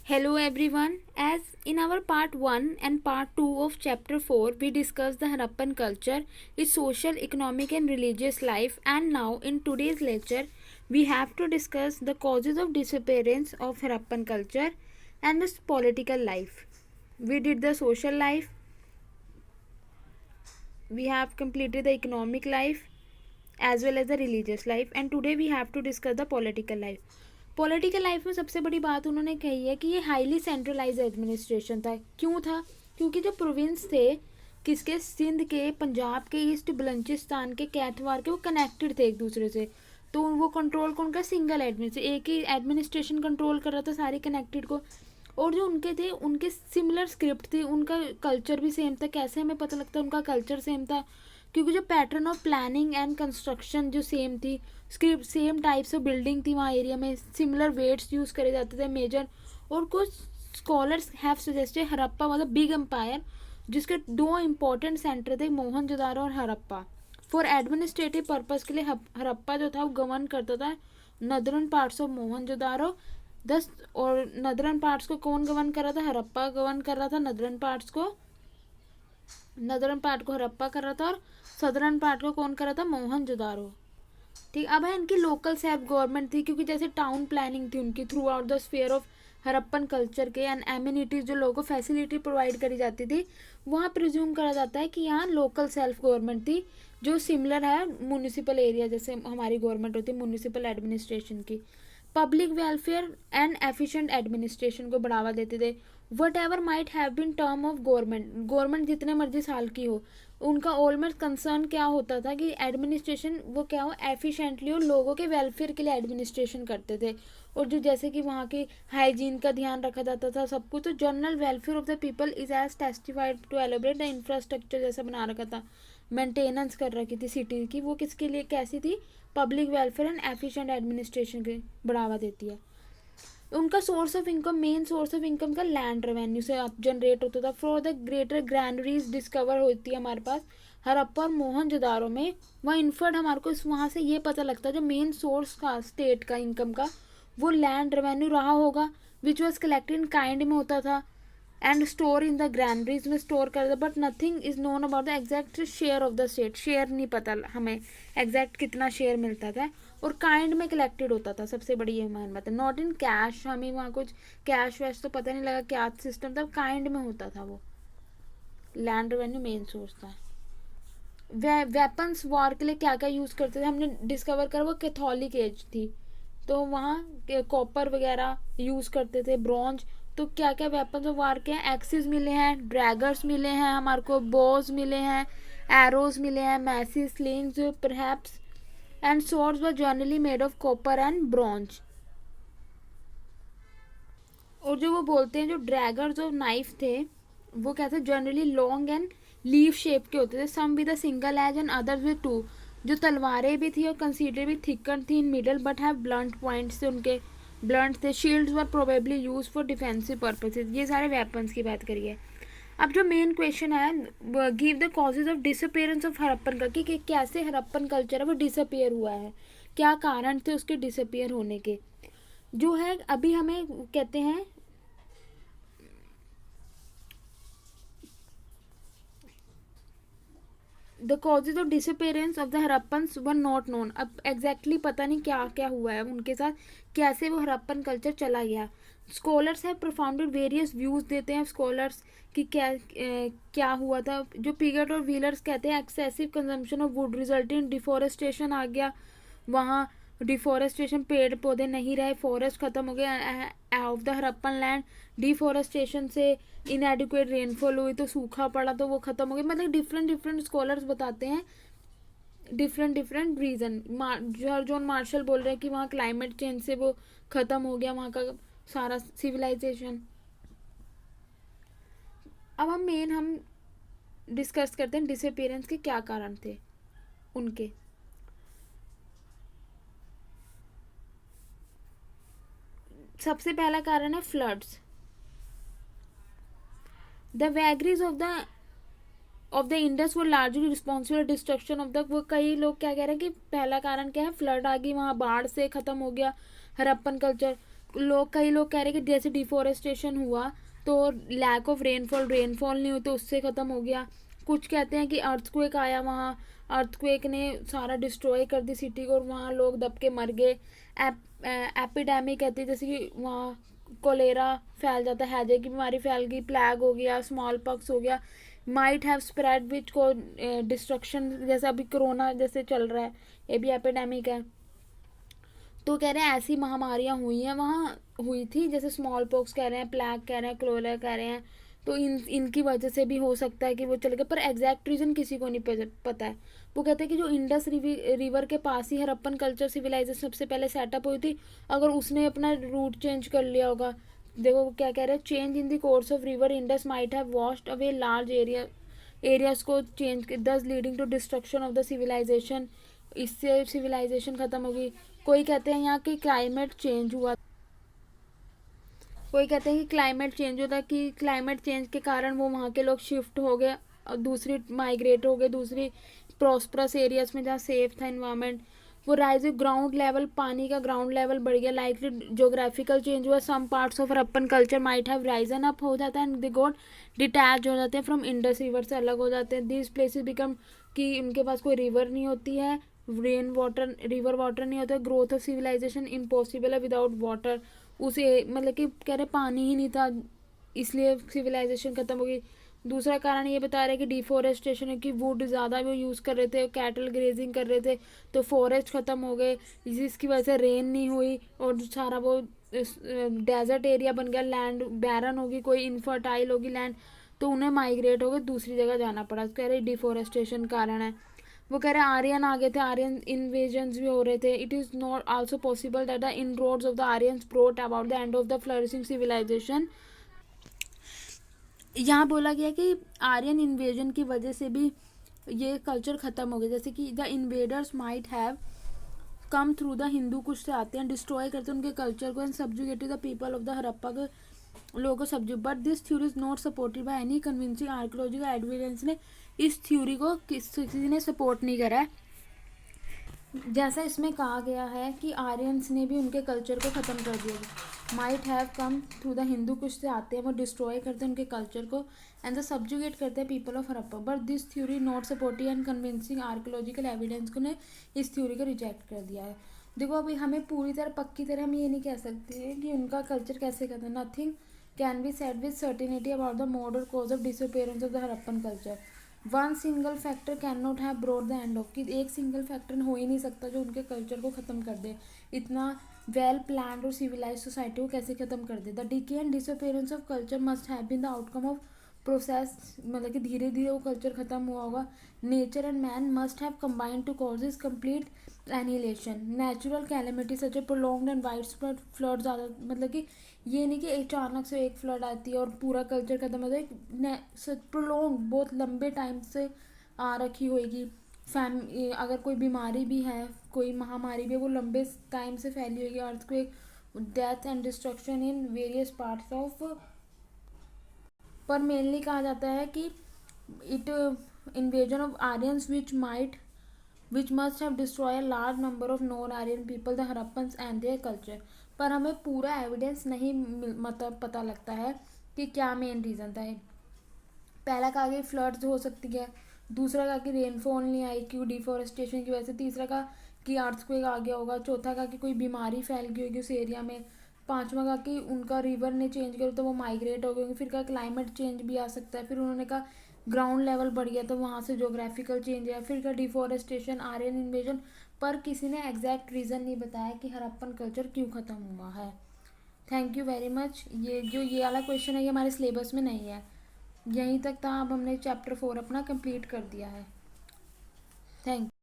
Hello everyone. As in our part 1 and part 2 of chapter 4, we discussed the Harappan culture, its social, economic, and religious life. And now, in today's lecture, we have to discuss the causes of disappearance of Harappan culture and its political life. We did the social life, we have completed the economic life as well as the religious life, and today we have to discuss the political life. Political life में सबसे बड़ी बात उन्होंने कही है कि ये highly centralise administration था. क्यों था? क्योंकि जो प्रोविंस थे किसके, सिंध के, पंजाब के, ईस्ट बलूचिस्तान के, कैथवार के, वो कनेक्टेड थे एक दूसरे से. तो वो कंट्रोल कौन का, सिंगल एडमिनिस्ट्रेशन, एक ही एडमिनिस्ट्रेशन कंट्रोल कर रहा था सारे कनेक्टेड को. और जो उनके थे उनके सिमिलर स्क्रिप्ट थी, उनका कल्चर भी सेम था. कैसे हमें पता लगता है उनका कल्चर सेम था? क्योंकि जो pattern of planning and construction जो सेम थी, script same types of building थी वहाँ एरिया में, सिमिलर वेट्स यूज़ करे जाते थे मेजर. और कुछ scholars have suggested Harappa was a big empire जिसके दो इम्पोर्टेंट सेंटर थे, मोहनजोदारो और हड़प्पा. फॉर एडमिनिस्ट्रेटिव पर्पज़ के लिए हड़प्पा जो था वो गवर्न करता था नदरन पार्ट्स ऑफ मोहनजोदारो. दस और नदरन पार्ट्स को कौन गवर्न कर रहा था? हड़प्पा गवर्न कर रहा था. नदरन पार्ट को हड़प्पा कर रहा था और सदरन पार्ट को कौन कर रहा था? मोहनजोदारो. ठीक. अब है इनकी लोकल सेल्फ गवर्नमेंट थी, क्योंकि जैसे टाउन प्लानिंग थी उनकी through out the sphere of Harappan culture के, एंड एम्यूनिटीज जो लोगों को फैसिलिटी प्रोवाइड करी जाती थी, वहाँ प्रिज्यूम करा जाता है कि यहाँ लोकल सेल्फ गवर्नमेंट थी जो सिमिलर है म्यूनिसिपल एरिया जैसे हमारी गवर्नमेंट होती है म्यूनिसिपल एडमिनिस्ट्रेशन की. Public welfare and efficient administration को बढ़ावा देते थे. Whatever might have been term of government जितने मर्जी साल की हो, उनका ऑलमोस्ट कंसर्न क्या होता था कि एडमिनिस्ट्रेशन वो क्या हो, एफिशिएंटली हो, लोगों के वेलफेयर के लिए एडमिनिस्ट्रेशन करते थे. और जो जैसे कि वहाँ की हाइजीन का ध्यान रखा जाता था सब कुछ. तो general welfare of the people is as testified to elaborate the infrastructure जैसा बना रखा था, मेंटेनेंस कर रखी थी सिटी की. वो किसके लिए कैसी थी? Public welfare and efficient administration के बढ़ावा देती है. उनका source of income, main source of income का लैंड रेवेन्यू से जनरेट होता था. फॉर द ग्रेटर ग्रैंडरीज डिस्कवर होती है हमारे पास हड़प्पा और मोहनजोदारो में. वहाँ इन्फर्ड हमारे को वहाँ से ये पता लगता है जो मेन सोर्स का स्टेट का इनकम का वो लैंड रेवेन्यू रहा होगा, which was collected in kind में होता था एंड स्टोर इन द ग्रैंडरीज में स्टोर कर. But nothing is known about the exact share of the state. Share नहीं पता हमें एग्जैक्ट कितना शेयर मिलता था. और काइंड में कलेक्टेड होता था, सबसे बड़ी ये मान बात है. नॉट इन कैश, हमें वहाँ कुछ कैश वैश तो पता नहीं लगा क्या सिस्टम था, काइंड में होता था. वो लैंड रेवेन्यू मेन सोर्स था. वेपन्स वॉर के लिए क्या क्या यूज़ करते थे हमने डिस्कवर करा, वो कैथोलिक एज थी तो वहाँ कॉपर वगैरह यूज़ करते थे, ब्रॉन्ज. तो क्या क्या वेपन्स ऑफ वार के हैं? एक्सिस मिले हैं, ड्रैगर्स मिले हैं हमारे को, बोज मिले हैं, एरोज मिले हैं, maces slings perhaps, and swords were generally made of copper and bronze. और जो वो बोलते हैं जो ड्रैगर्स और नाइफ थे वो क्या थे? Generally long and leaf shape के होते थे. Some with a single edge and others with two. जो तलवारें भी थी और कंसीडरेबली थिकर थी in middle but have blunt points थे, उनके ब्लंट थे. Shields were probably use for defensive purposes. ये सारे वेपन्स की बात करिए. अब जो मेन क्वेश्चन है, give the causes of disappearance of Harappan का, कि कैसे हड़प्पन कल्चर है वो डिसअपियर हुआ है, क्या कारण थे उसके डिसअपियर होने के. जो है अभी हमें कहते हैं the causes of disappearance of the Harappans were not known. अब एग्जैक्टली पता नहीं क्या क्या हुआ है उनके साथ, कैसे वो हड़प्पन कल्चर चला गया. स्कॉलर्स है प्रोफाउंडेड वेरियस व्यूज देते हैं स्कॉलर्स कि क्या हुआ था. जो पिगट और व्हीलर्स कहते हैं excessive consumption of wood resulting deforestation आ गया वहाँ. डिफॉरेस्टेशन, पेड़ पौधे नहीं रहे, फॉरेस्ट खत्म हो गया of the Harappan land. Deforestation से इनएडिक्वेट रेनफॉल हुई तो सूखा पड़ा तो वो खत्म हो गया. मतलब डिफरेंट स्कॉलर्स बताते हैं डिफरेंट रीज़न. जॉन मार्शल बोल रहे हैं कि वहाँ क्लाइमेट चेंज से वो ख़त्म हो गया वहाँ का सारा सिविलाइजेशन. अब हम डिस्कस करते हैं डिसअपियरेंस के क्या कारण थे उनके. सबसे पहला कारण है floods. The vagaries of the Indus वो largely responsible destruction of the. वो कई लोग क्या कह रहे हैं कि पहला कारण क्या है? फ्लड आ गई वहाँ, बाढ़ से ख़त्म हो गया हड़प्पन कल्चर. कई लोग कह रहे हैं कि जैसे डिफोरेस्टेशन हुआ तो लैक ऑफ रेनफॉल नहीं हुई तो उससे ख़त्म हो गया। कुछ कहते हैं कि अर्थक्वेक आया वहाँ, अर्थक्वेक ने सारा डिस्ट्रॉय कर दी सिटी को और वहाँ लोग दब के मर गए। एपिडेमिक कहते हैं जैसे कि वहाँ कोलेरा फैल जाता है, हैजे की बीमारी फैल गई, प्लैग हो गया, स्मॉल पॉक्स हो गया, माइट हैव स्प्रेड विच को डिस्ट्रक्शन, जैसे अभी कोरोना जैसे चल रहा है ये भी एपिडेमिक है। तो कह रहे हैं ऐसी महामारियां हुई हैं वहाँ, हुई थी, जैसे स्मॉल पॉक्स कह रहे हैं, प्लैग कह रहे हैं, क्लोरा कह रहे हैं। तो इनकी वजह से भी हो सकता है कि वो चले गए, पर एग्जैक्ट रीज़न किसी को नहीं पता है। वो कहते हैं कि जो इंडस रिवर के पास ही हड़प्पन कल्चर सिविलाइजेशन सबसे पहले सेटअप हुई थी, अगर उसने अपना रूट चेंज कर लिया होगा। देखो वो क्या कह रहे हैं, change in the course of river Indus might have washed away large areas को change, thus leading to destruction of the civilization, इससे सिविलाइजेशन ख़त्म होगी। कोई कहते हैं यहाँ की क्लाइमेट चेंज हुआ, कोई कहते हैं कि क्लाइमेट चेंज होता है, कि क्लाइमेट चेंज के कारण वो वहाँ के लोग शिफ्ट हो गए और दूसरी माइग्रेट हो गए दूसरी प्रॉस्परस एरियाज में जहाँ सेफ था इन्वायरमेंट। वो राइज ग्राउंड लेवल, पानी का ग्राउंड लेवल बढ़ गया, लाइकली जोग्राफिकल चेंज हुआ, some parts of Harappan culture might have risen up हो जाता है एंड दे गॉट डिटैच हो जाते हैं फ्रॉम इंडस रिवर से अलग हो जाते हैं। दीज प्लेसेस बिकम, कि उनके पास कोई रिवर नहीं होती है, रेन वाटर रिवर वाटर नहीं होता, ग्रोथ ऑफ सिविलाइजेशन इम्पॉसिबल है विदाउट वाटर। उसे मतलब कि कह रहे पानी ही नहीं था इसलिए सिविलाइजेशन ख़त्म हो गई। दूसरा कारण ये बता रहे हैं कि डिफोरेस्टेशन है, कि वुड ज़्यादा वो यूज़ कर रहे थे, कैटल ग्रेजिंग कर रहे थे तो फॉरेस्ट ख़त्म हो गए, जिसकी वजह से रेन नहीं हुई और सारा वो डेजर्ट एरिया बन गया, लैंड बैरन होगी, कोई इनफर्टाइल होगी लैंड, तो उन्हें माइग्रेट हो गए दूसरी जगह जाना पड़ा। कह रहे डिफोरेस्टेशन कारण है। वो कह रहे हैं आर्यन आ गए थे, आर्यन इन्वेजन्स भी हो रहे थे। It is not also possible that the inroads of the Aryans brought about the end of the flourishing civilization. यहाँ बोला गया कि आर्यन इन्वेजन की वजह से भी ये कल्चर ख़त्म हो गया, जैसे कि the invaders might have come through the Hindu कुछ से आते हैं, डिस्ट्रॉय करते हैं उनके कल्चर को and subjugated the people of the Harappa के लोगों को सब्जू, but this theory is not supported by any convincing archaeological evidence. ने इस थ्योरी को किसी ने सपोर्ट नहीं करा है। जैसा इसमें कहा गया है कि आर्यंस ने भी उनके कल्चर को ख़त्म कर दिया, might have come through the Hindu कुछ से आते हैं, वो डिस्ट्रॉय करते हैं उनके कल्चर को एंड द सब्जुगेट करते हैं people of Harappa, but this theory not supportive and convincing archaeological evidence को ने इस थ्योरी को रिजेक्ट कर दिया है। देखो अभी हमें पूरी तरह पक्की तरह हम ये नहीं कह सकते हैं कि उनका कल्चर कैसे करता है। Nothing can be said with certainty about the mode और cause of disappearance of the Harappan culture. One single factor can not have brought the end of, कि एक सिंगल फैक्टर हो ही नहीं सकता जो उनके कल्चर को ख़त्म कर दे। इतना वेल प्लान्ड और सिविलाइज सोसाइटी को कैसे ख़त्म कर दे। The decay and disappearance of culture must have been the outcome of process, मतलब कि धीरे धीरे वो कल्चर ख़त्म हुआ होगा। Nature and man must have combined to cause this complete annihilation. Natural calamity such a prolonged and widespread flood, ज़्यादा मतलब कि ये नहीं कि अचानक से एक फ्लड आती है और पूरा कल्चर खत्म हो जाए, प्रोलॉन्ग बहुत लंबे टाइम से आ रखी होगी। अगर कोई बीमारी भी है, कोई महामारी भी है, वो लंबे टाइम से फैली होगी। Earthquake, death and destruction in various parts of, पर मेनली कहा जाता है कि it invasion of Aryans which must have destroyed a large number of non-Aryan people, the Harappans and their culture। पर हमें पूरा एविडेंस नहीं मतलब पता लगता है कि क्या मेन रीज़न था। पहला कहा कि फ्लड्स हो सकती है, दूसरा कहा कि रेनफॉल नहीं आई क्यों डिफॉरेस्टेशन की वजह से, तीसरा कहा कि अर्थक्वेक आ गया होगा, चौथा कहा कि कोई बीमारी फैल गई होगी उस एरिया में, पांचवा कहा कि उनका रिवर ने चेंज किया तो वो माइग्रेट हो गए होंगे, फिर कहा क्लाइमेट चेंज भी आ सकता है, फिर उन्होंने कहा ग्राउंड लेवल बढ़ गया तो वहाँ से जोग्राफिकल चेंज है, फिर का डिफॉरेस्टेशन, आर्यन इन्वेजन। पर किसी ने एग्जैक्ट रीज़न नहीं बताया कि हड़प्पन कल्चर क्यों ख़त्म हुआ है। Thank you very much. ये वाला क्वेश्चन है ये हमारे सिलेबस में नहीं है, यहीं तक था। अब हमने चैप्टर 4 अपना कंप्लीट कर दिया है। थैंक